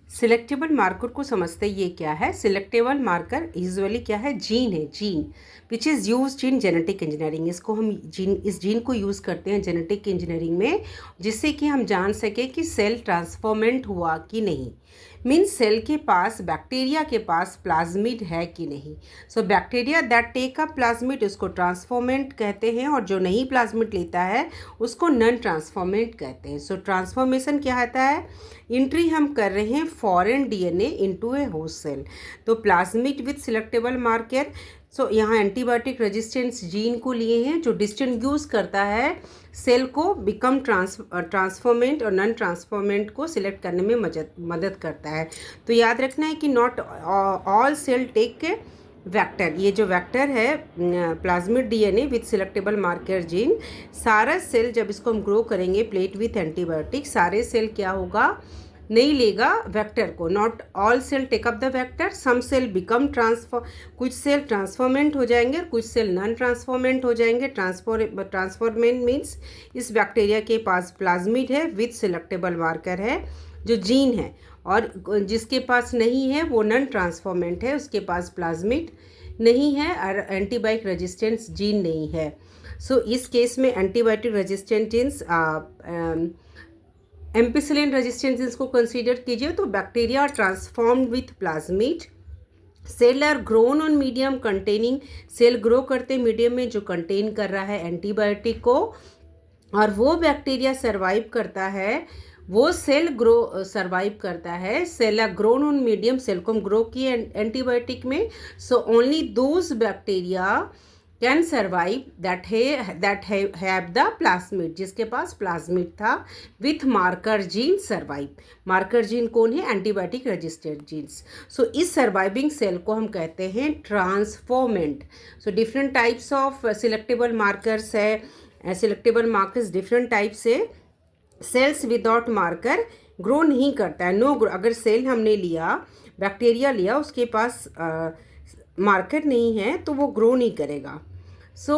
Selectable marker को समझते ये क्या है। सिलेक्टेबल मार्कर यूजुअली क्या है, जीन है, gene which is used in genetic engineering. इसको हम इस जीन को यूज़ करते हैं जेनेटिक इंजीनियरिंग में, जिससे कि हम जान सके कि सेल ट्रांसफॉर्मेंट हुआ कि नहीं। मीन्स सेल के पास, बैक्टीरिया के पास प्लाज्मिड है कि नहीं। So bacteria that take up plasmid उसको ट्रांसफॉर्मेंट कहते हैं, और जो नहीं प्लाज्मिड लेता है उसको नॉन ट्रांसफॉर्मेंट कहते हैं। सो ट्रांसफॉर्मेशन क्या होता है, एंट्री हम कर रहे हैं फॉरेन डीएनए इनटू ए होस्ट सेल। तो प्लाज्मिड विथ सिलेक्टेबल मार्कर, सो यहाँ एंटीबायोटिक रेजिस्टेंस जीन को लिए हैं जो डिस्टिंग्विश करता है सेल को बिकम ट्रांसफॉर्मेंट और नॉन ट्रांसफॉर्मेंट को सिलेक्ट करने में मदद करता है। तो याद रखना है कि not all cell take vector, ये जो वेक्टर है plasmid DNA with selectable marker gene, सारा सेल जब इसको हम ग्रो करेंगे प्लेट विथ एंटीबायोटिक, सारे सेल क्या होगा, नहीं लेगा वेक्टर को। Not all cell take up the vector, some cell become कुछ सेल ट्रांसफॉर्मेंट हो जाएंगे और कुछ सेल नॉन ट्रांसफॉर्मेंट हो जाएंगे। ट्रांसफॉर्मेंट मीन्स इस बैक्टीरिया के पास प्लाज्मिड है विथ सिलेक्टेबल मार्कर है जो जीन है, और जिसके पास नहीं है वो नॉन ट्रांसफॉर्मेंट है, उसके पास प्लाज्मिड नहीं है और एंटीबायोटिक रेजिस्टेंस जीन नहीं है। सो इस केस में antibiotic resistant genes, ampicillin resistant genes को कंसीडर कीजिए। तो bacteria transformed with plasmid, cell are grown on medium containing, cell grow करते मीडियम में जो कंटेन कर रहा है एंटीबायोटिक को, और वो बैक्टीरिया सर्वाइव करता है, वो सेल ग्रो सर्वाइव करता है। Cell are grown on medium, cell को हम ग्रो किए एंटीबायोटिक में। So only those bacteria can survive that have the plasmid, जिसके पास प्लाज्मिड था with marker gene survive. Marker gene कौन है, एंटीबायोटिक रेजिस्टेंट जीन्स। सो इस सर्वाइविंग सेल को हम कहते हैं transformant. So different types of selectable markers है, सिलेक्टेबल मार्कर्स डिफरेंट टाइप्स है। सेल्स विदाउट मार्कर ग्रो नहीं करता है, नो ग्रो। अगर सेल हमने लिया, बैक्टीरिया लिया, उसके पास मार्कर नहीं है तो वो ग्रो नहीं करेगा। सो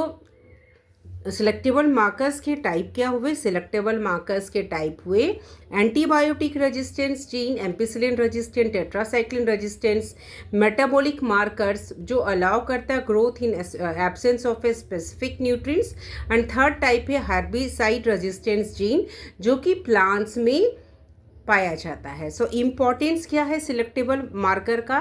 सिलेक्टेबल मार्कर्स के टाइप क्या हुए, सिलेक्टेबल मार्कर्स के टाइप हुए antibiotic resistance gene, ampicillin resistant, tetracycline resistance, metabolic markers जो अलाउ करता है growth in absence of a specific nutrients, and third type है हर्बिसाइड रेजिस्टेंस जीन जो कि प्लांट्स में पाया जाता है। सो इम्पॉर्टेंस क्या है सिलेक्टेबल मार्कर का,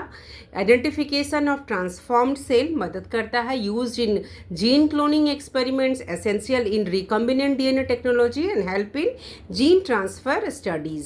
आइडेंटिफिकेशन ऑफ ट्रांसफॉर्म्ड सेल मदद करता है, used in gene cloning experiments, essential in recombinant DNA technology and help in gene transfer studies.